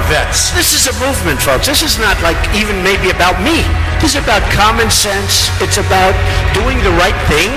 vets. This is a movement, folks. This is not like even maybe about me. This is about common sense. It's about doing the right thing.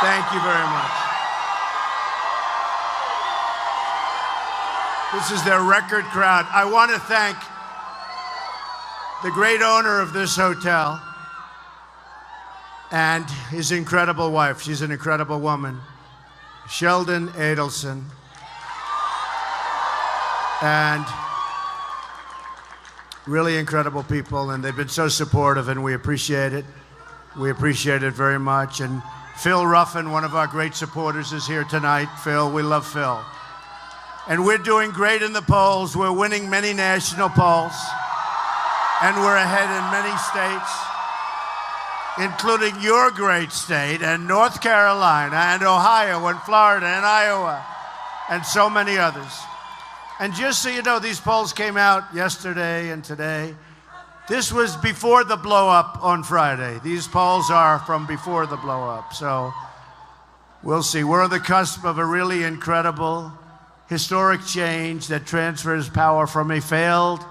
Thank you very much. This is their record crowd. I want to thank the great owner of this hotel and his incredible wife. She's an incredible woman, Sheldon Adelson. And really incredible people, and they've been so supportive, and we appreciate it. We appreciate it very much. And Phil Ruffin, one of our great supporters, is here tonight. Phil, we love Phil. And we're doing great in the polls. We're winning many national polls. And we're ahead in many states, including your great state, and North Carolina, and Ohio, and Florida, and Iowa, and so many others. And just so you know, these polls came out yesterday and today. This was before the blow-up on Friday. These polls are from before the blow-up. So we'll see. We're on the cusp of a really incredible, historic change that transfers power from a failed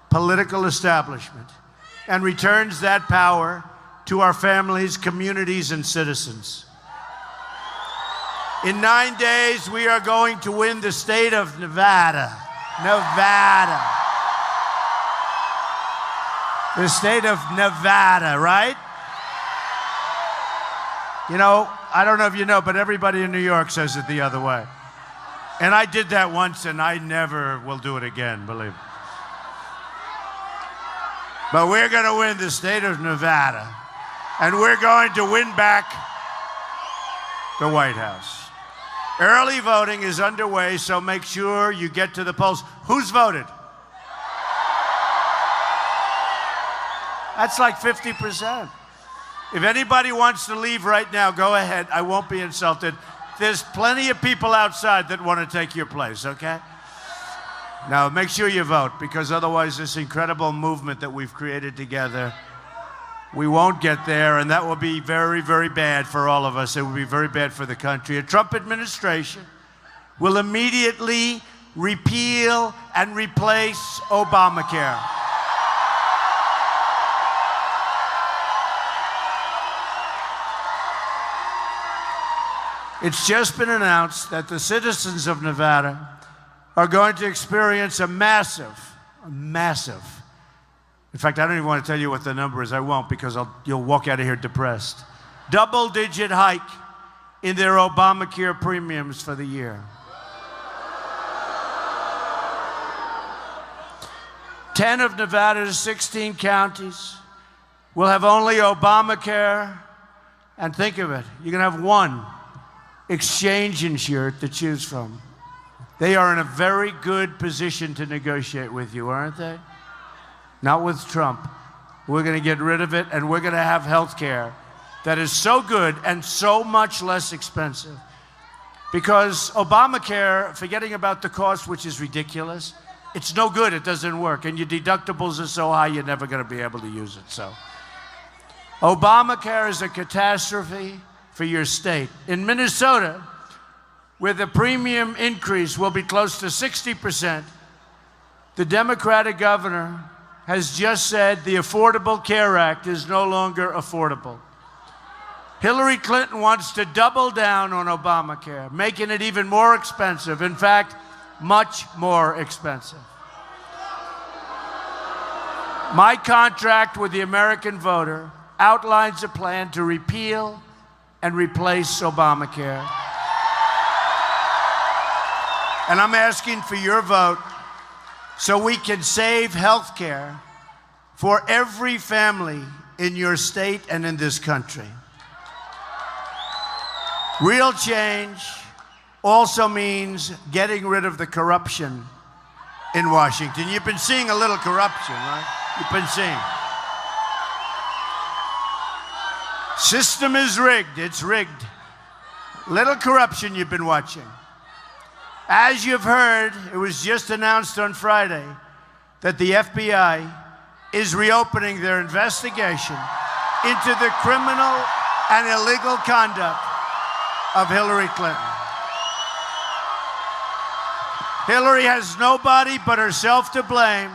political establishment and returns that power to our families, communities, and citizens. In 9 days, we are going to win the state of Nevada. Nevada. The state of Nevada, right? You know, I don't know if you know, but everybody in New York says it the other way. And I did that once, and I never will do it again, believe me. But we're going to win the state of Nevada, and we're going to win back the White House. Early voting is underway, so make sure you get to the polls. Who's voted? That's like 50%. If anybody wants to leave right now, go ahead. I won't be insulted. There's plenty of people outside that want to take your place, okay? Now, make sure you vote, because otherwise this incredible movement that we've created together, we won't get there, and that will be very, very bad for all of us. It will be very bad for the country. A Trump administration will immediately repeal and replace Obamacare. It's just been announced that the citizens of Nevada are going to experience a massive, in fact, I don't even want to tell you what the number is. I won't, because you'll walk out of here depressed. Double-digit hike in their Obamacare premiums for the year. 10 of Nevada's 16 counties will have only Obamacare. And think of it, you're going to have one exchange insured to choose from. They are in a very good position to negotiate with you, aren't they? Not with Trump. We're going to get rid of it, and we're going to have health care that is so good and so much less expensive. Because Obamacare, forgetting about the cost, which is ridiculous, it's no good, it doesn't work, and your deductibles are so high you're never going to be able to use it. So Obamacare is a catastrophe for your state. In Minnesota, where the premium increase will be close to 60%, the Democratic governor has just said the Affordable Care Act is no longer affordable. Hillary Clinton wants to double down on Obamacare, making it even more expensive. In fact, much more expensive. My contract with the American voter outlines a plan to repeal and replace Obamacare. And I'm asking for your vote so we can save health care for every family in your state and in this country. Real change also means getting rid of the corruption in Washington. You've been seeing a little corruption, right? You've been seeing. System is rigged. It's rigged. Little corruption you've been watching. As you've heard, it was just announced on Friday that the FBI is reopening their investigation into the criminal and illegal conduct of Hillary Clinton. Hillary has nobody but herself to blame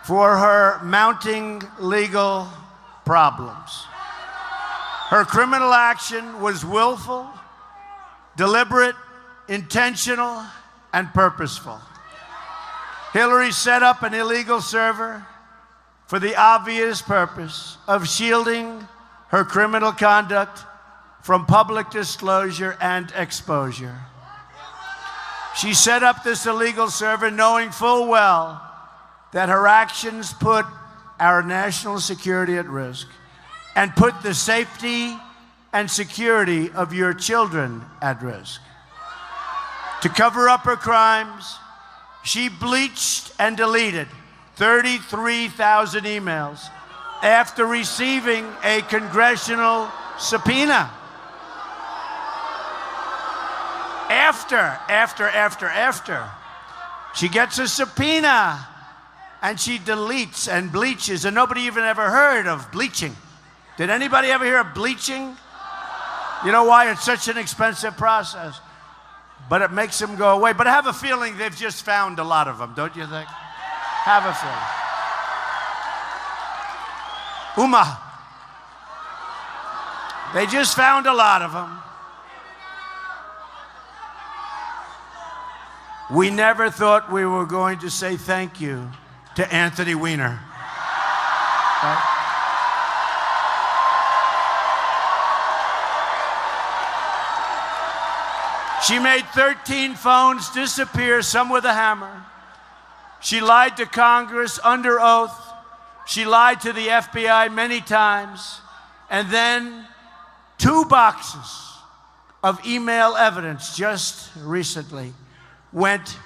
for her mounting legal problems. Her criminal action was willful, deliberate, intentional, and purposeful. Hillary set up an illegal server for the obvious purpose of shielding her criminal conduct from public disclosure and exposure. She set up this illegal server knowing full well that her actions put our national security at risk and put the safety and security of your children at risk. To cover up her crimes, she bleached and deleted 33,000 emails after receiving a congressional subpoena. After. She gets a subpoena and she deletes and bleaches, and nobody even ever heard of bleaching. Did anybody ever hear of bleaching? You know why? It's such an expensive process. But it makes them go away. But I have a feeling they've just found a lot of them, don't you think? Have a feeling. Uma. They just found a lot of them. We never thought we were going to say thank you to Anthony Weiner. Right? She made 13 phones disappear, some with a hammer. She lied to Congress under oath. She lied to the FBI many times. And then 2 boxes of email evidence just recently went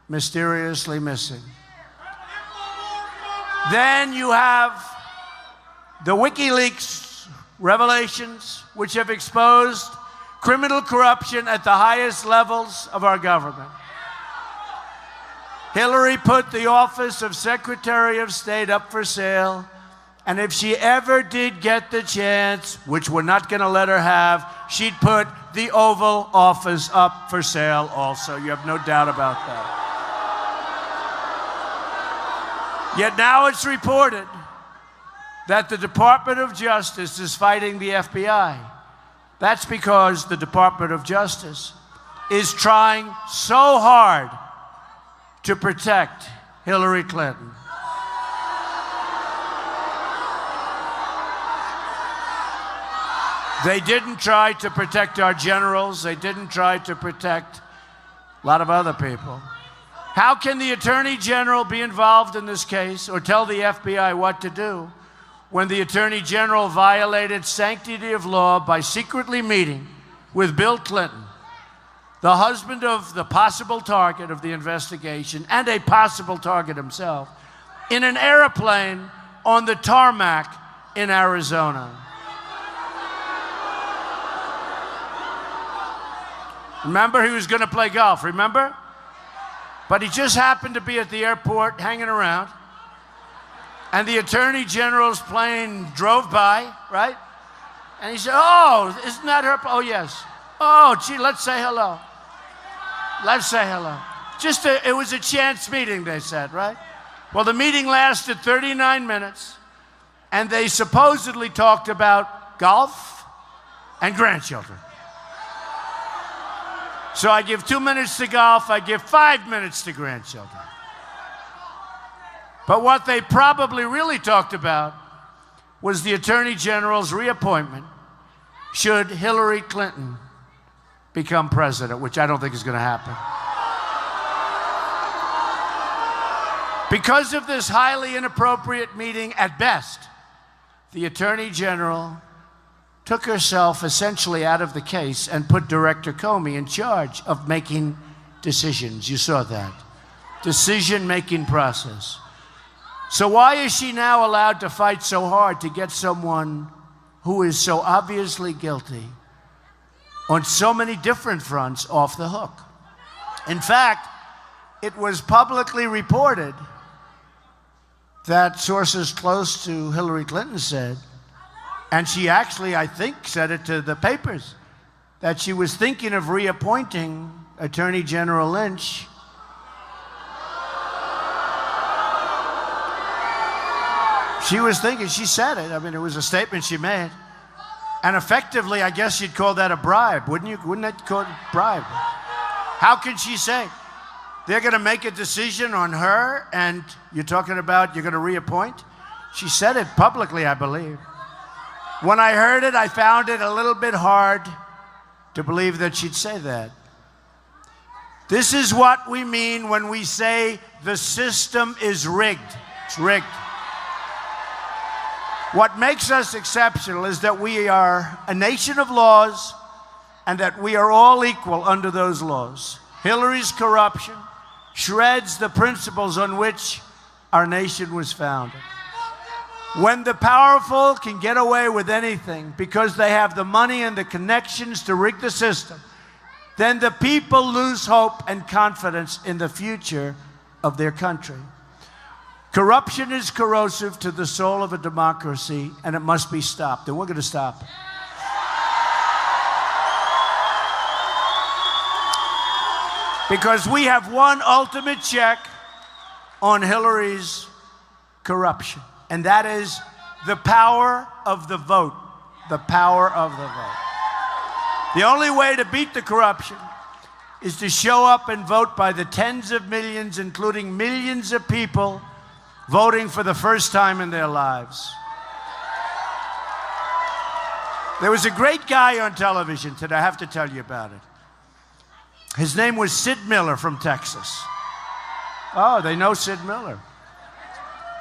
mysteriously missing. Then you have the WikiLeaks revelations, which have exposed criminal corruption at the highest levels of our government. Hillary put the office of Secretary of State up for sale, and if she ever did get the chance, which we're not going to let her have, she'd put the Oval Office up for sale also. You have no doubt about that. Yet now it's reported that the Department of Justice is fighting the FBI. That's because the Department of Justice is trying so hard to protect Hillary Clinton. They didn't try to protect our generals. They didn't try to protect a lot of other people. How can the Attorney General be involved in this case or tell the FBI what to do when the Attorney General violated sanctity of law by secretly meeting with Bill Clinton, the husband of the possible target of the investigation and a possible target himself, in an airplane on the tarmac in Arizona? Remember, he was going to play golf, remember? But he just happened to be at the airport hanging around, and the Attorney General's plane drove by, right? And he said, oh, isn't that her? Oh, yes. Oh, gee, let's say hello. Let's say hello. It was a chance meeting, they said, right? Well, the meeting lasted 39 minutes, and they supposedly talked about golf and grandchildren. So I give 2 minutes to golf, I give 5 minutes to grandchildren. But what they probably really talked about was the Attorney General's reappointment should Hillary Clinton become president, which I don't think is going to happen. Because of this highly inappropriate meeting at best, the Attorney General took herself essentially out of the case and put Director Comey in charge of making decisions. You saw that. Decision-making process. So why is she now allowed to fight so hard to get someone who is so obviously guilty on so many different fronts off the hook? In fact, it was publicly reported that sources close to Hillary Clinton said, and she actually, I think, said it to the papers, that she was thinking of reappointing Attorney General Lynch. She was thinking, she said it. I mean, it was a statement she made. And effectively, I guess you'd call that a bribe, wouldn't you? Wouldn't that call it a bribe? How can she say they're going to make a decision on her and you're talking about you're going to reappoint? She said it publicly, I believe. When I heard it, I found it a little bit hard to believe that she'd say that. This is what we mean when we say the system is rigged. It's rigged. What makes us exceptional is that we are a nation of laws and that we are all equal under those laws. Hillary's corruption shreds the principles on which our nation was founded. When the powerful can get away with anything because they have the money and the connections to rig the system, then the people lose hope and confidence in the future of their country. Corruption is corrosive to the soul of a democracy, and it must be stopped, and we're going to stop it. Because we have one ultimate check on Hillary's corruption, and that is the power of the vote. The power of the vote. The only way to beat the corruption is to show up and vote by the tens of millions, including millions of people voting for the first time in their lives. There was a great guy on television today. I have to tell you about it. His name was Sid Miller from Texas. Oh, they know Sid Miller.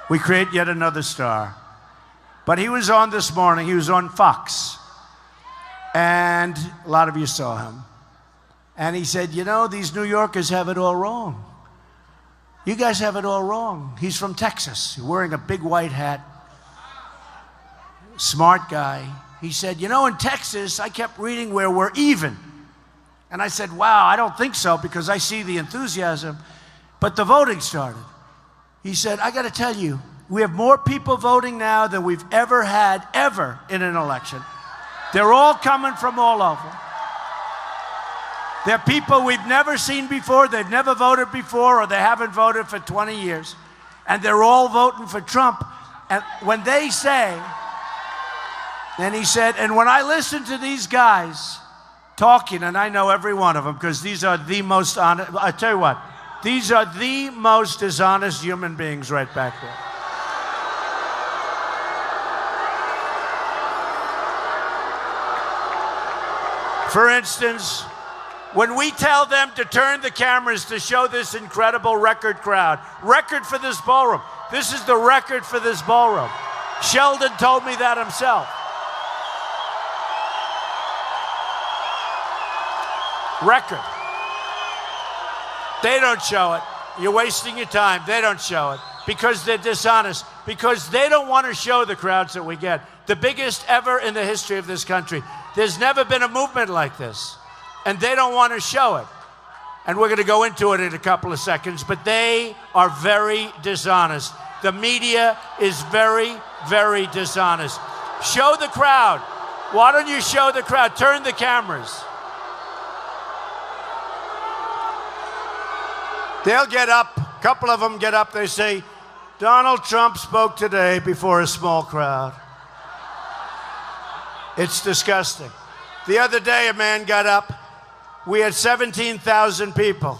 We create yet another star. But he was on this morning. He was on Fox. And a lot of you saw him. And he said, you know, these New Yorkers have it all wrong. You guys have it all wrong. He's from Texas, wearing a big white hat. Smart guy. He said, you know, in Texas, I kept reading where we're even. And I said, wow, I don't think so because I see the enthusiasm. But the voting started. He said, I got to tell you, we have more people voting now than we've ever had, ever, in an election. They're all coming from all over. They're people we've never seen before, they've never voted before, or they haven't voted for 20 years. And they're all voting for Trump. And when they say, then he said, and when I listen to these guys talking, and I know every one of them, because these are the most honest, I tell you what, these are the most dishonest human beings right back there. For instance, when we tell them to turn the cameras to show this incredible record crowd, record for this ballroom. This is the record for this ballroom. Sheldon told me that himself. Record. They don't show it. You're wasting your time. They don't show it because they're dishonest, because they don't want to show the crowds that we get. The biggest ever in the history of this country. There's never been a movement like this. And they don't want to show it. And we're going to go into it in a couple of seconds, but they are very dishonest. The media is very, very dishonest. Show the crowd. Why don't you show the crowd? Turn the cameras. They'll get up, a couple of them get up, they say, Donald Trump spoke today before a small crowd. It's disgusting. The other day, a man got up. We had 17,000 people.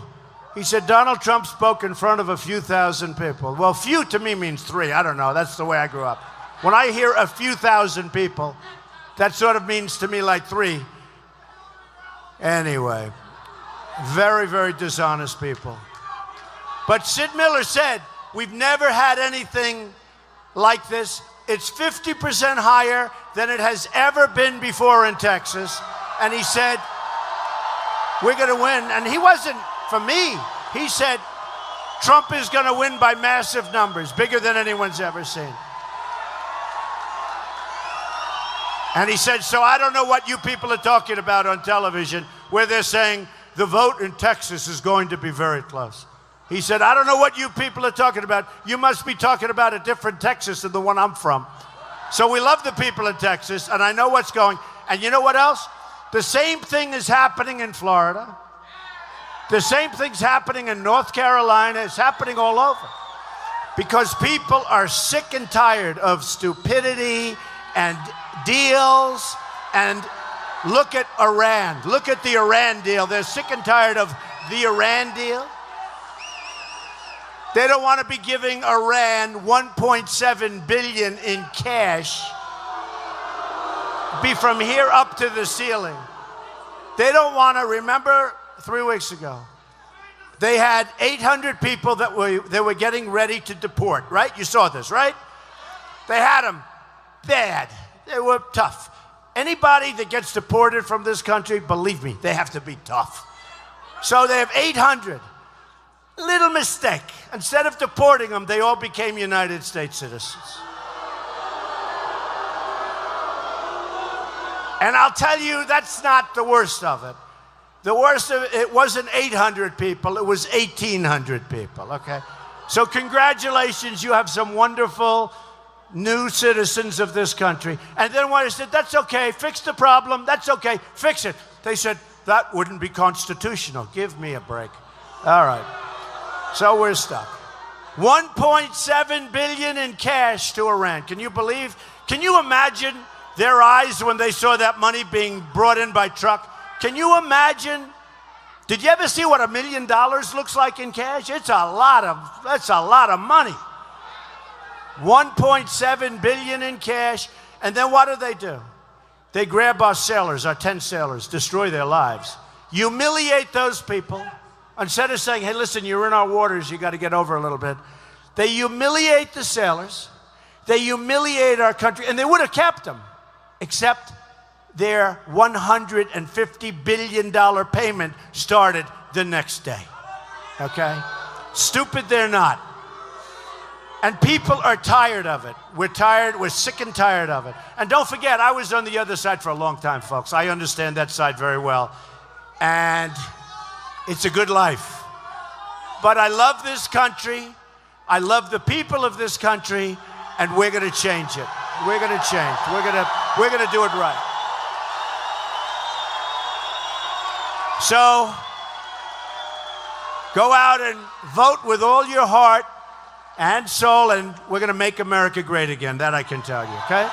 He said, Donald Trump spoke in front of a few thousand people. Well, few to me means 3. I don't know. That's the way I grew up. When I hear a few thousand people, that sort of means to me like 3. Anyway, very, very dishonest people. But Sid Miller said, we've never had anything like this. It's 50% higher than it has ever been before in Texas. And he said, we're going to win. And he wasn't for me. He said, Trump is going to win by massive numbers, bigger than anyone's ever seen. And he said, so I don't know what you people are talking about on television, where they're saying the vote in Texas is going to be very close. He said, I don't know what you people are talking about. You must be talking about a different Texas than the one I'm from. So we love the people in Texas, and I know what's going. And you know what else? The same thing is happening in Florida. The same thing's happening in North Carolina. It's happening all over. Because people are sick and tired of stupidity and deals. And look at Iran. Look at the Iran deal. They're sick and tired of the Iran deal. They don't want to be giving Iran $1.7 billion in cash. Be from here up to the ceiling. They don't want to, remember 3 weeks ago, they had 800 people that they were getting ready to deport, right? You saw this, right? They had them bad. They were tough. Anybody that gets deported from this country, believe me, they have to be tough. So they have 800. Little mistake. Instead of deporting them, they all became United States citizens. And I'll tell you, that's not the worst of it. The worst of it wasn't 800 people, it was 1,800 people, okay? So congratulations, you have some wonderful new citizens of this country. And then when I said, that's okay, fix the problem, that's okay, fix it. They said, that wouldn't be constitutional. Give me a break. All right. So we're stuck. $1.7 billion in cash to Iran. Can you believe? Can you imagine their eyes when they saw that money being brought in by truck? Can you imagine? Did you ever see what $1 million looks like in cash? That's a lot of money. $1.7 billion in cash. And then what do? They grab our sailors, our 10 sailors, destroy their lives, humiliate those people. Instead of saying, hey, listen, you're in our waters, you got to get over a little bit. They humiliate the sailors. They humiliate our country. And they would have kept them, except their $150 billion payment started the next day. Okay? Stupid they're not. And people are tired of it. We're tired. We're sick and tired of it. And don't forget, I was on the other side for a long time, folks. I understand that side very well. And it's a good life. But I love this country. I love the people of this country. And we're going to change it. We're going to change. We're going to do it right. So go out and vote with all your heart and soul, and we're going to make America great again. That I can tell you, okay?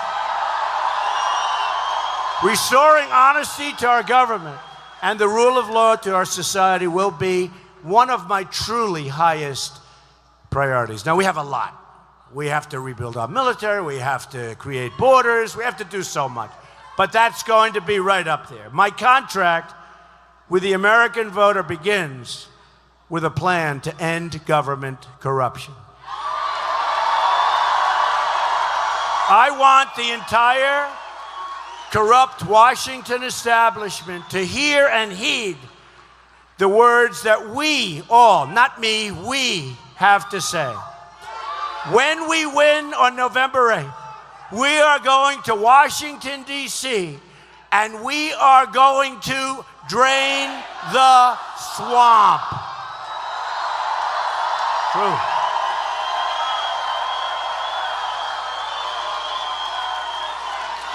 Restoring honesty to our government and the rule of law to our society will be one of my truly highest priorities. Now, we have a lot. We have to rebuild our military. We have to create borders. We have to do so much. But that's going to be right up there. My contract with the American voter begins with a plan to end government corruption. I want the entire corrupt Washington establishment to hear and heed the words that we all, not me, we have to say. When we win on November 8th, we are going to Washington, D.C., and we are going to drain the swamp. True.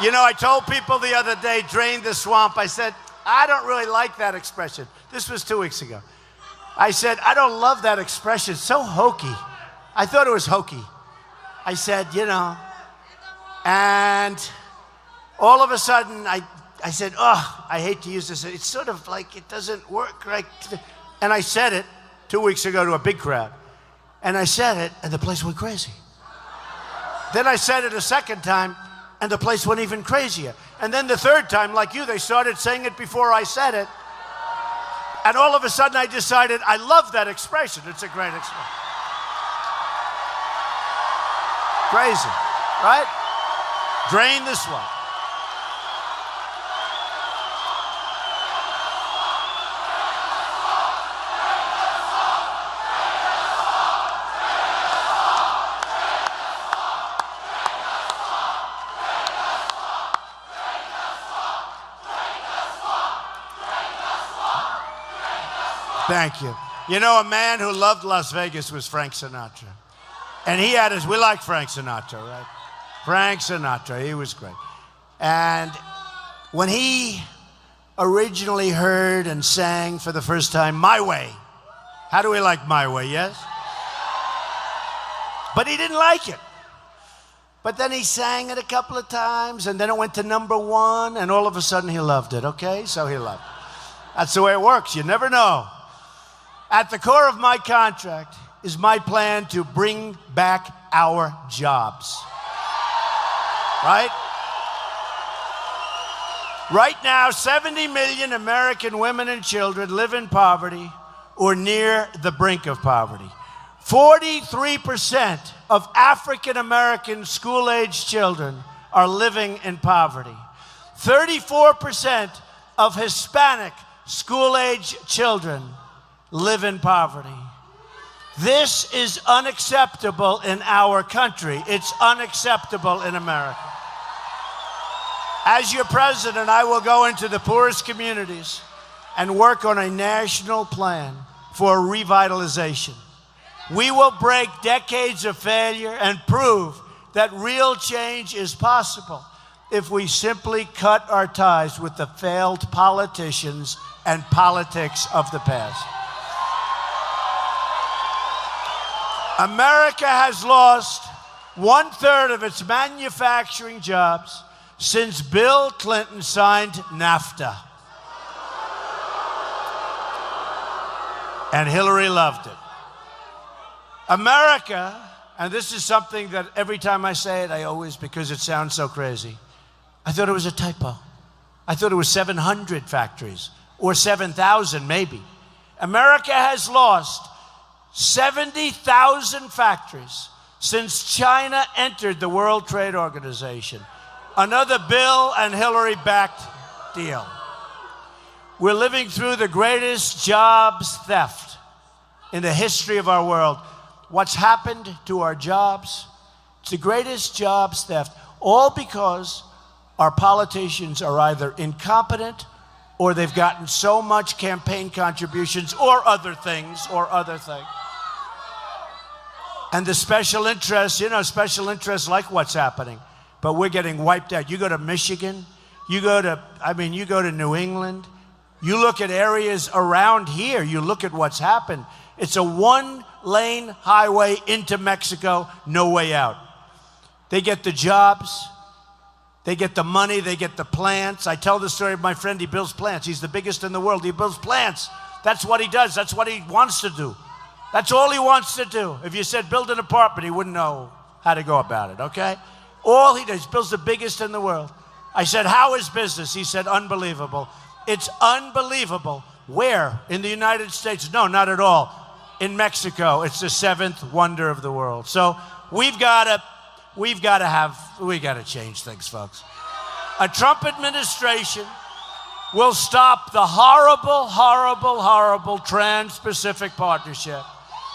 You know, I told people the other day, drain the swamp. I said, I don't really like that expression. This was 2 weeks ago. I said, I don't love that expression. It's so hokey. I thought it was hokey. I said, you know, and all of a sudden I said, oh, I hate to use this. It's sort of like it doesn't work right. And I said it 2 weeks ago to a big crowd. And I said it, and the place went crazy. Then I said it a second time, and the place went even crazier. And then the third time, like you, they started saying it before I said it, And all of a sudden I decided I love that expression. It's a great expression. Crazy, right? Drain the swamp. Thank you. You know, a man who loved Las Vegas was Frank Sinatra. And he had his, we like Frank Sinatra, right? Frank Sinatra, he was great. And when he originally heard and sang for the first time, My Way. How do we like My Way, yes? But he didn't like it. But then he sang it a couple of times, and then it went to #1, and all of a sudden he loved it, okay? So he loved it. That's the way it works. You never know. At the core of my contract is my plan to bring back our jobs. Right? Right now, 70 million American women and children live in poverty or near the brink of poverty. 43% of African American school-aged children are living in poverty. 34% of Hispanic school-aged children live in poverty. This is unacceptable in our country. It's unacceptable in America. As your president, I will go into the poorest communities and work on a national plan for revitalization. We will break decades of failure and prove that real change is possible if we simply cut our ties with the failed politicians and politics of the past. America has lost 1/3 of its manufacturing jobs since Bill Clinton signed NAFTA. And Hillary loved it. America, and this is something that every time I say it, I always, because it sounds so crazy, I thought it was a typo. I thought it was 700 factories, or 7,000 maybe. America has lost 70,000 factories since China entered the World Trade Organization. Another Bill and Hillary-backed deal. We're living through the greatest jobs theft in the history of our world. What's happened to our jobs? It's the greatest jobs theft, all because our politicians are either incompetent or they've gotten so much campaign contributions or other things. And the special interests, special interests like what's happening. But we're getting wiped out. You go to Michigan, you go to New England, you look at areas around here, you look at what's happened. It's a 1-lane highway into Mexico, no way out. They get the jobs, they get the money, they get the plants. I tell the story of my friend, he builds plants. He's the biggest in the world. He builds plants. That's what he does. That's what he wants to do. That's all he wants to do. If you said build an apartment, he wouldn't know how to go about it, okay? All he does, he builds the biggest in the world. I said, how is business? He said, unbelievable. It's unbelievable. Where? In the United States? No, not at all. In Mexico. It's the 7th wonder of the world. So we've got to change things, folks. A Trump administration will stop the horrible, horrible, horrible Trans-Pacific Partnership.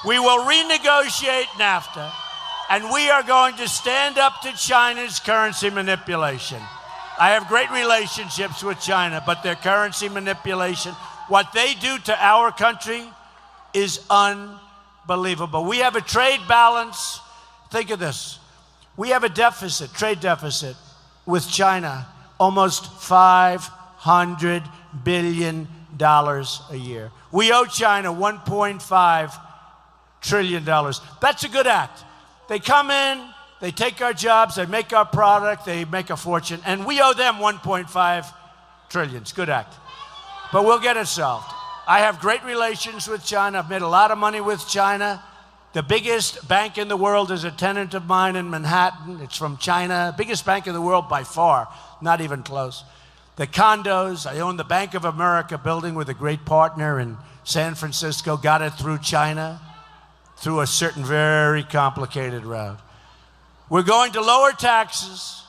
We will renegotiate NAFTA, and we are going to stand up to China's currency manipulation. I have great relationships with China, but their currency manipulation, what they do to our country is unbelievable. We have a trade balance. Think of this. We have a deficit, trade deficit with China, almost $500 billion a year. We owe China $1.5 trillion. That's a good act. They come in, they take our jobs, they make our product, they make a fortune, and we owe them $1.5 trillion. It's a good act. But we'll get it solved. I have great relations with China. I've made a lot of money with China. The biggest bank in the world is a tenant of mine in Manhattan. It's from China. Biggest bank in the world by far, not even close. the condos. I own the Bank of America building with a great partner in San Francisco. Got it through China, through a certain very complicated route. We're going to lower taxes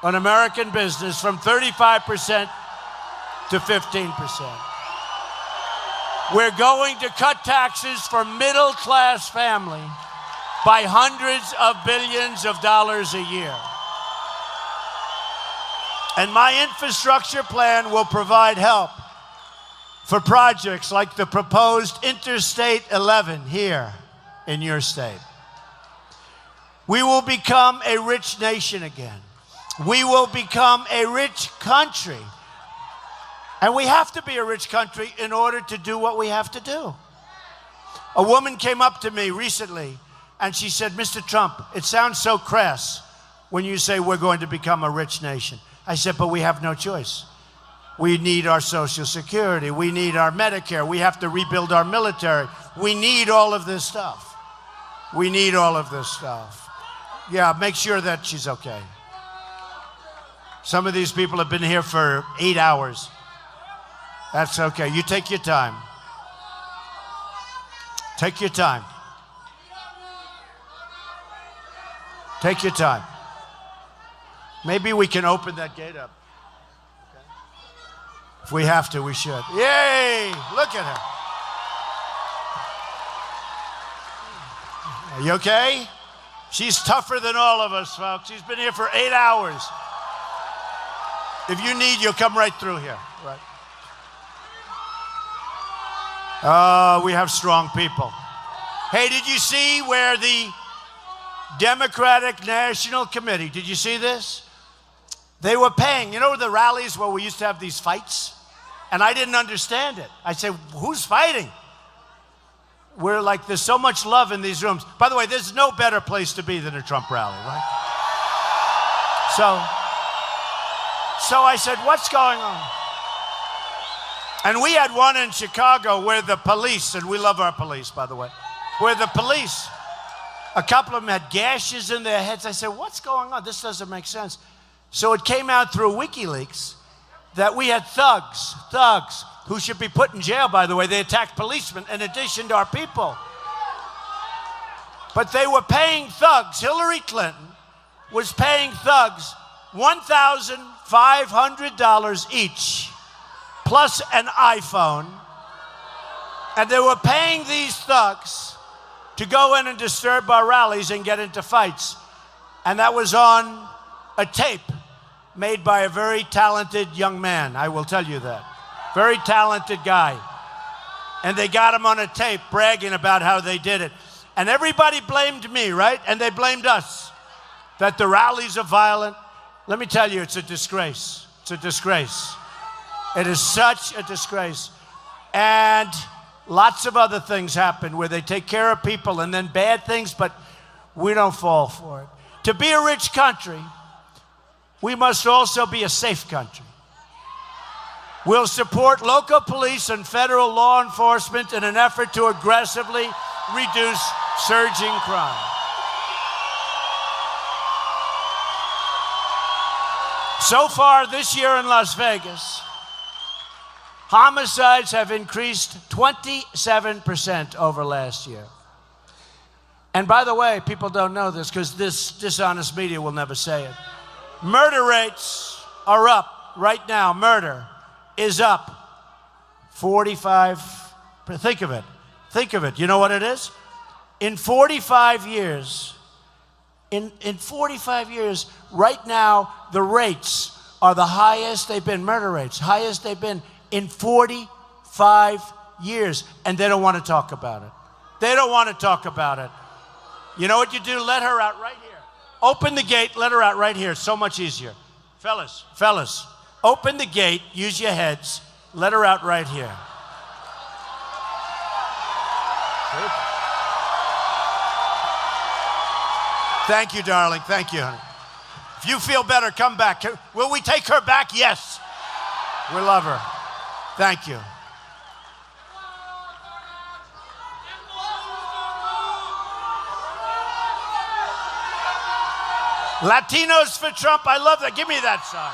on American business from 35% to 15%. We're going to cut taxes for middle-class family by hundreds of billions of dollars a year. And my infrastructure plan will provide help for projects like the proposed Interstate 11 here in your state. We will become a rich nation again. We will become a rich country. And we have to be a rich country in order to do what we have to do. A woman came up to me recently and she said, Mr. Trump, it sounds so crass when you say we're going to become a rich nation. I said, but we have no choice. We need our Social Security. We need our Medicare. We have to rebuild our military. We need all of this stuff. We need all of this stuff. Yeah, make sure that she's okay. Some of these people have been here for 8 hours. That's okay. You take your time. Take your time. Take your time. Maybe we can open that gate up. Okay. If we have to, we should. Yay! Look at her. Are you okay? She's tougher than all of us, folks. She's been here for 8 hours. If you need, you'll come right through here. Right. Oh, we have strong people. Hey, did you see where the Democratic National Committee, did you see this? They were paying, you know the rallies where we used to have these fights? And I didn't understand it. I said, who's fighting? We're like, there's so much love in these rooms. By the way, there's no better place to be than a Trump rally, right? So I said, what's going on? And we had one in Chicago where the police, and we love our police, by the way, where the police, a couple of them had gashes in their heads. I said, what's going on? This doesn't make sense. So it came out through WikiLeaks that we had thugs, who should be put in jail, by the way. They attacked policemen in addition to our people. But they were paying thugs. Hillary Clinton was paying thugs $1,500 each, plus an iPhone. And they were paying these thugs to go in and disturb our rallies and get into fights. And that was on a tape made by a very talented young man, I will tell you that. Very talented guy. And they got him on a tape bragging about how they did it. And everybody blamed me, right? And they blamed us, that the rallies are violent. Let me tell you, it's a disgrace. It's a disgrace. It is such a disgrace. And lots of other things happen where they take care of people and then bad things, but we don't fall for it. To be a rich country, we must also be a safe country. We'll support local police and federal law enforcement in an effort to aggressively reduce surging crime. So far this year in Las Vegas, homicides have increased 27% over last year. And by the way, people don't know this because this dishonest media will never say it. Murder rates are up right now. Murder is up 45. Think of it. Think of it. You know what it is? In 45 years, in 45 years, right now, the rates are the highest they've been, murder rates, highest they've been in 45 years. And they don't want to talk about it. They don't want to talk about it. You know what you do? Let her out right here. Open the gate, let her out right here. It's so much easier. Fellas, open the gate, use your heads, let her out right here. Thank you, darling. Thank you, honey. If you feel better, come back. Will we take her back? Yes. We love her. Thank you. Latinos for Trump. I love that. Give me that sign.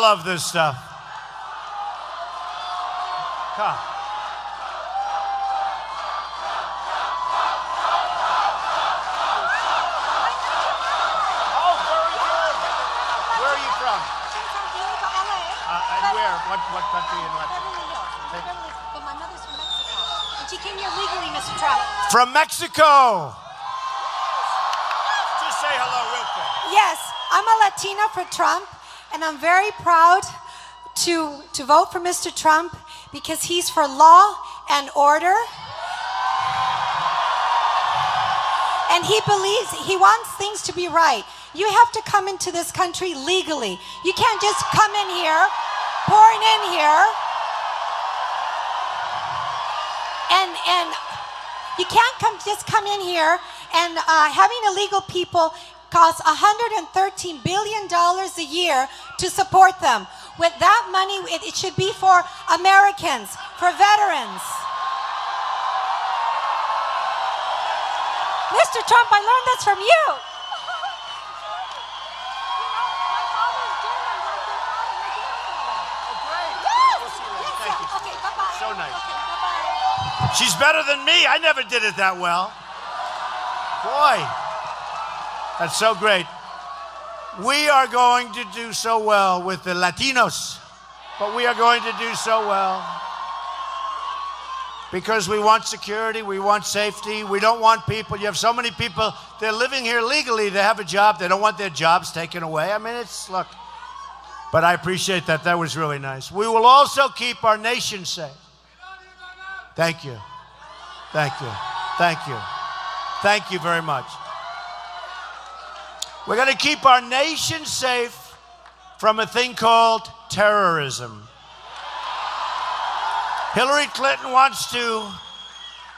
love this stuff. Come. Oh, very good. Where are you from? And where? What country in what? But my mother's from Mexico. And she came here legally, Mr. Trump. From Mexico. Just say hello real quick. Yes, I'm a Latina for Trump, and I'm very proud to vote for Mr. Trump because he's for law and order. And he wants things to be right. You have to come into this country legally. You can't just come in here, pouring in here, and you can't just come in here and having illegal people costs $113 billion a year to support them. With that money, it should be for Americans, for veterans. Mr. Trump, I learned this from you. Okay, bye-bye. So nice. Okay, bye-bye. She's better than me. I never did it that well. Boy, that's so great. We are going to do so well with the Latinos, but we are going to do so well because we want security, we want safety, we don't want people. You have so many people, they're living here legally, they have a job, they don't want their jobs taken away. I mean, look. But I appreciate that. That was really nice. We will also keep our nation safe. Thank you. Thank you. Thank you. Thank you very much. We're going to keep our nation safe from a thing called terrorism. Hillary Clinton wants to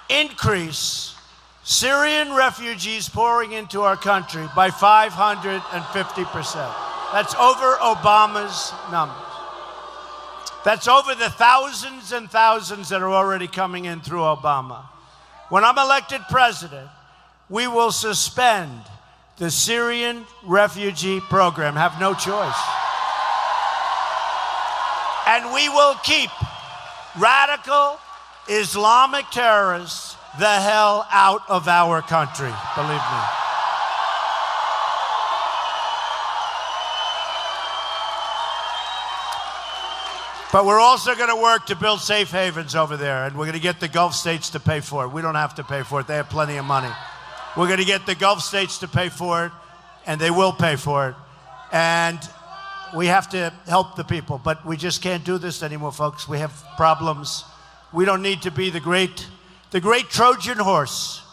increase Syrian refugees pouring into our country by 550%. That's over Obama's numbers. That's over the thousands and thousands that are already coming in through Obama. When I'm elected president, we will suspend the Syrian refugee program. Have no choice. And we will keep radical Islamic terrorists the hell out of our country, believe me. But we're also going to work to build safe havens over there, and we're going to get the Gulf states to pay for it. We don't have to pay for it. They have plenty of money. We're going to get the Gulf states to pay for it, and they will pay for it. And we have to help the people, but we just can't do this anymore, folks. We have problems. We don't need to be the great Trojan horse.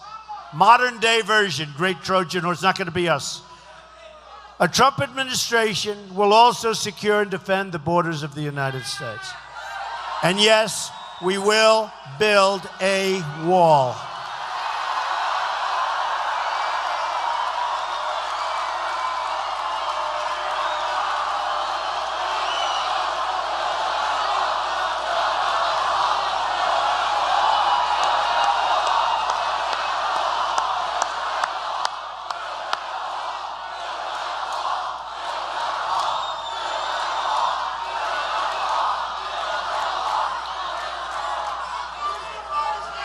Modern day version, great Trojan horse, not going to be us. A Trump administration will also secure and defend the borders of the United States. And yes, we will build a wall.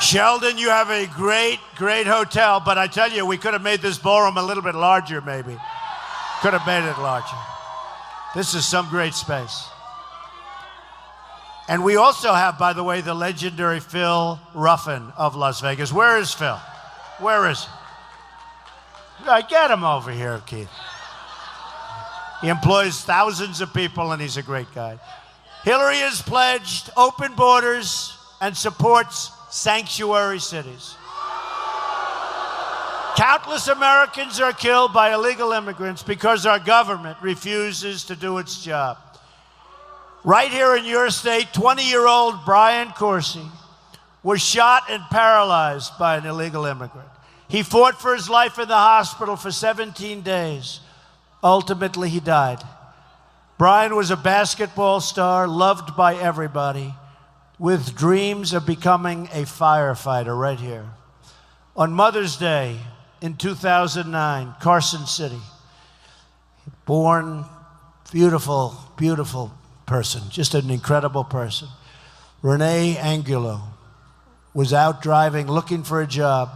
Sheldon, you have a great, great hotel, but I tell you, we could have made this ballroom a little bit larger, maybe. Could have made it larger. This is some great space. And we also have, by the way, the legendary Phil Ruffin of Las Vegas. Where is Phil? Where is he? Get him over here, Keith. He employs thousands of people, and he's a great guy. Hillary has pledged open borders and supports sanctuary cities. Countless Americans are killed by illegal immigrants because our government refuses to do its job. Right here in your state, 20-year-old Brian Corsi was shot and paralyzed by an illegal immigrant. He fought for his life in the hospital for 17 days. Ultimately, he died. Brian was a basketball star, loved by everybody, with dreams of becoming a firefighter right here. On Mother's Day in 2009, Carson City, born Beautiful, beautiful person, just an incredible person. Rene Angulo was out driving, looking for a job,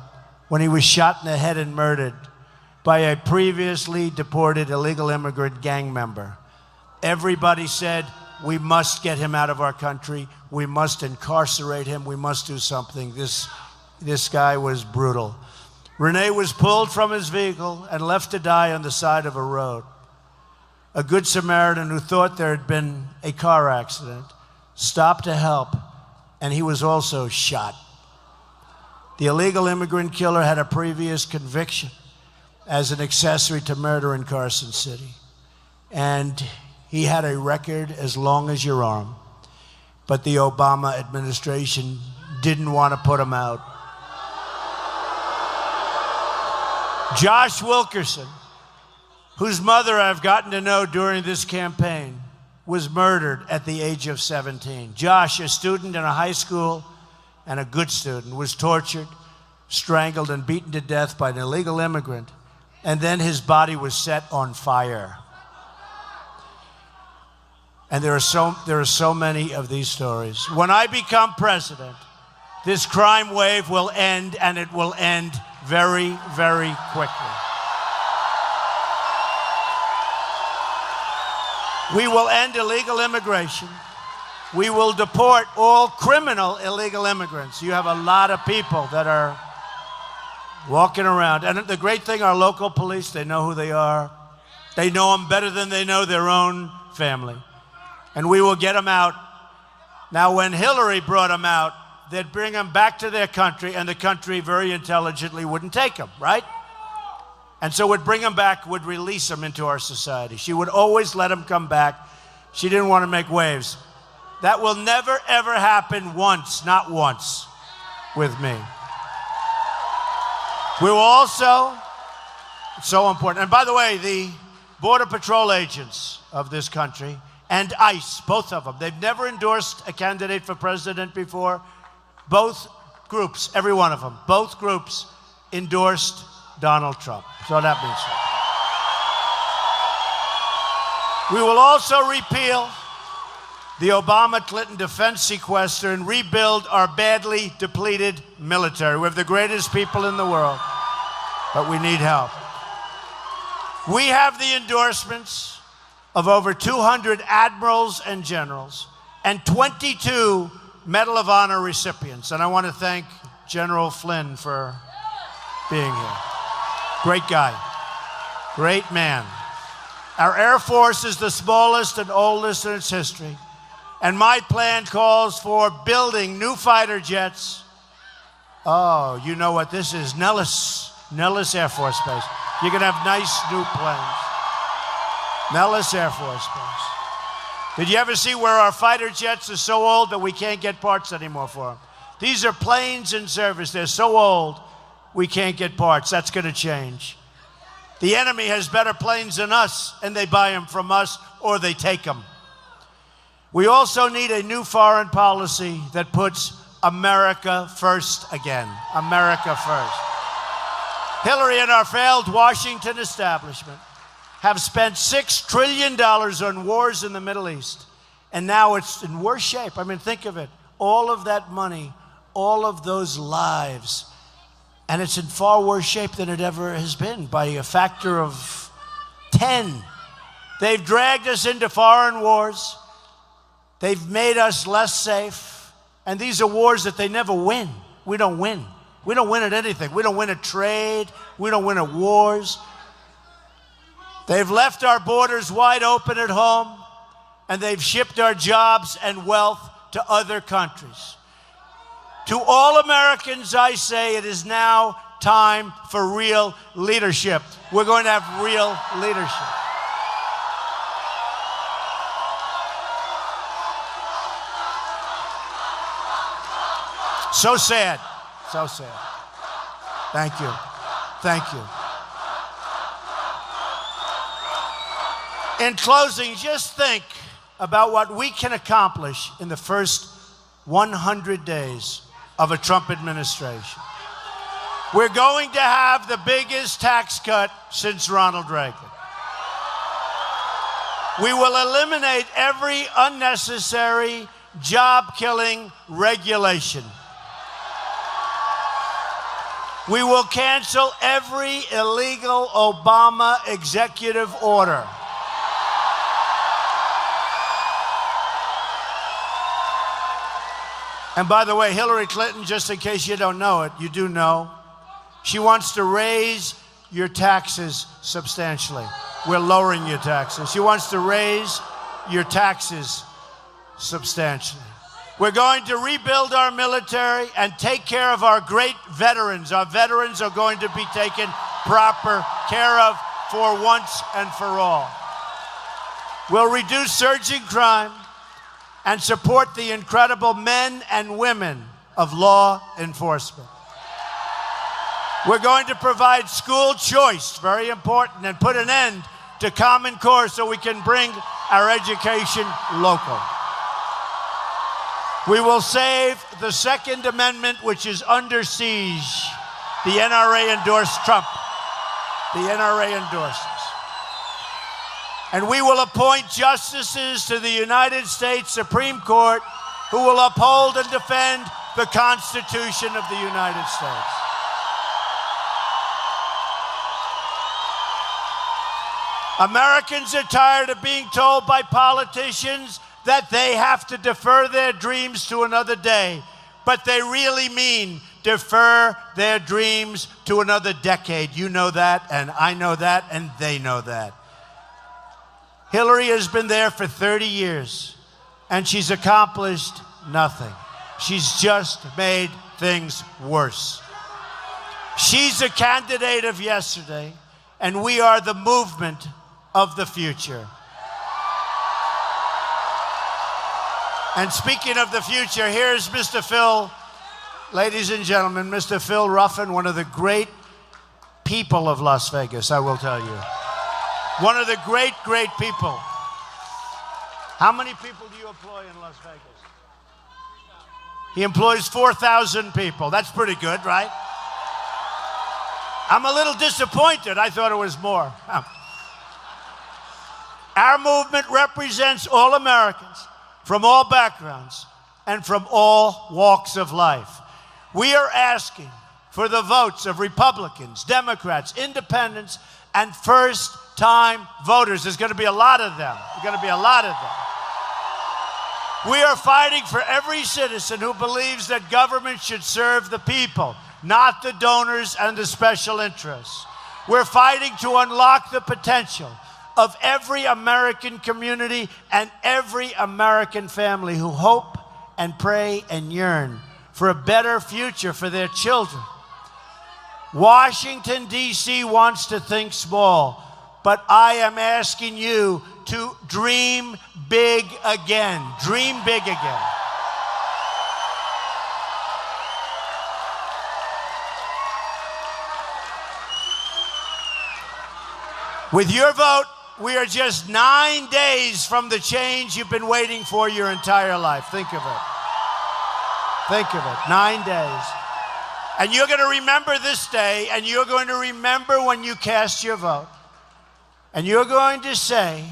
when he was shot in the head and murdered by a previously deported illegal immigrant gang member. Everybody said, we must get him out of our country. We must incarcerate him. We must do something. This guy was brutal. Rene was pulled from his vehicle and left to die on the side of a road. A good Samaritan who thought there had been a car accident stopped to help, and he was also shot. The illegal immigrant killer had a previous conviction as an accessory to murder in Carson City. And he had a record as long as your arm. But the Obama administration didn't want to put him out. Josh Wilkerson, whose mother I've gotten to know during this campaign, was murdered at the age of 17. Josh, a student in a high school and a good student, was tortured, strangled, and beaten to death by an illegal immigrant, and then his body was set on fire. And there are so many of these stories. When I become president, this crime wave will end, and it will end very, very quickly. We will end illegal immigration. We will deport all criminal illegal immigrants. You have a lot of people that are walking around. And the great thing, our local police, they know who they are. They know them better than they know their own family. And we will get them out. Now, when Hillary brought them out, they'd bring them back to their country, and the country very intelligently wouldn't take them, right? And so would bring them back, would release them into our society. She would always let them come back. She didn't want to make waves. That will never, ever happen once, not once, with me. We will also, it's so important, and by the way, the Border Patrol agents of this country and ICE, both of them, they've never endorsed a candidate for president before. Both groups, every one of them, both groups endorsed Donald Trump. So that means so. We will also repeal the Obama-Clinton defense sequester and rebuild our badly depleted military. We have the greatest people in the world, but we need help. We have the endorsements of over 200 admirals and generals and 22 Medal of Honor recipients. And I want to thank General Flynn for being here. Great guy. Great man. Our Air Force is the smallest and oldest in its history. And my plan calls for building new fighter jets. Oh, you know what this is? Nellis Air Force Base. You're going to have nice new planes. Nellis Air Force Base. Did you ever see where our fighter jets are so old that we can't get parts anymore for them? These are planes in service. They're so old, we can't get parts. That's going to change. The enemy has better planes than us, and they buy them from us, or they take them. We also need a new foreign policy that puts America first again. America first. Hillary and our failed Washington establishment have spent $6 trillion on wars in the Middle East, and now it's in worse shape. I mean, think of it. All of that money, all of those lives, and it's in far worse shape than it ever has been by a factor of 10. They've dragged us into foreign wars. They've made us less safe. And these are wars that they never win. We don't win. We don't win at anything. We don't win at trade. We don't win at wars. They've left our borders wide open at home, and they've shipped our jobs and wealth to other countries. To all Americans, I say it is now time for real leadership. We're going to have real leadership. So sad. So sad. Thank you. Thank you. In closing, just think about what we can accomplish in the first 100 days of a Trump administration. We're going to have the biggest tax cut since Ronald Reagan. We will eliminate every unnecessary job-killing regulation. We will cancel every illegal Obama executive order. And by the way, Hillary Clinton, just in case you don't know it, you do know, she wants to raise your taxes substantially. We're lowering your taxes. She wants to raise your taxes substantially. We're going to rebuild our military and take care of our great veterans. Our veterans are going to be taken proper care of for once and for all. We'll reduce surging crime and support the incredible men and women of law enforcement. We're going to provide school choice, very important, and put an end to Common Core so we can bring our education local. We will save the Second Amendment, which is under siege. The NRA endorsed Trump. The NRA endorses. And we will appoint justices to the United States Supreme Court who will uphold and defend the Constitution of the United States. Americans are tired of being told by politicians that they have to defer their dreams to another day, but they really mean defer their dreams to another decade. You know that, and I know that, and they know that. Hillary has been there for 30 years, and she's accomplished nothing. She's just made things worse. She's a candidate of yesterday, and we are the movement of the future. And speaking of the future, here's Mr. Phil, ladies and gentlemen, Mr. Phil Ruffin, one of the great people of Las Vegas, I will tell you. One of the great, great people. How many people do you employ in Las Vegas? He employs 4,000 people. That's pretty good, right? I'm a little disappointed. I thought it was more. Our movement represents all Americans from all backgrounds and from all walks of life. We are asking for the votes of Republicans, Democrats, Independents, and first-time voters. There's going to be a lot of them. There's going to be a lot of them. We are fighting for every citizen who believes that government should serve the people, not the donors and the special interests. We're fighting to unlock the potential of every American community and every American family who hope and pray and yearn for a better future for their children. Washington, D.C. wants to think small, but I am asking you to dream big again. Dream big again. With your vote, we are just 9 days from the change you've been waiting for your entire life. Think of it. Think of it. 9 days. And you're going to remember this day, and you're going to remember when you cast your vote. And you're going to say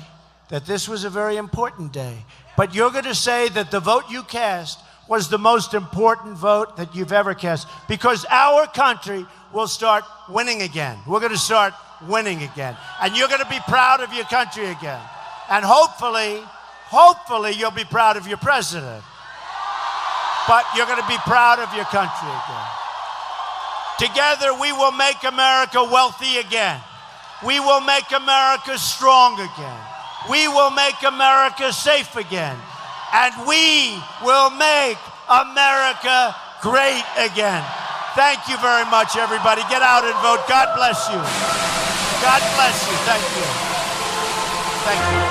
that this was a very important day. But you're going to say that the vote you cast was the most important vote that you've ever cast, because our country will start winning again. We're going to start winning again. And you're going to be proud of your country again. And hopefully you'll be proud of your president. But you're going to be proud of your country again. Together, we will make America wealthy again. We will make America strong again. We will make America safe again. And we will make America great again. Thank you very much, everybody. Get out and vote. God bless you. God bless you. Thank you. Thank you.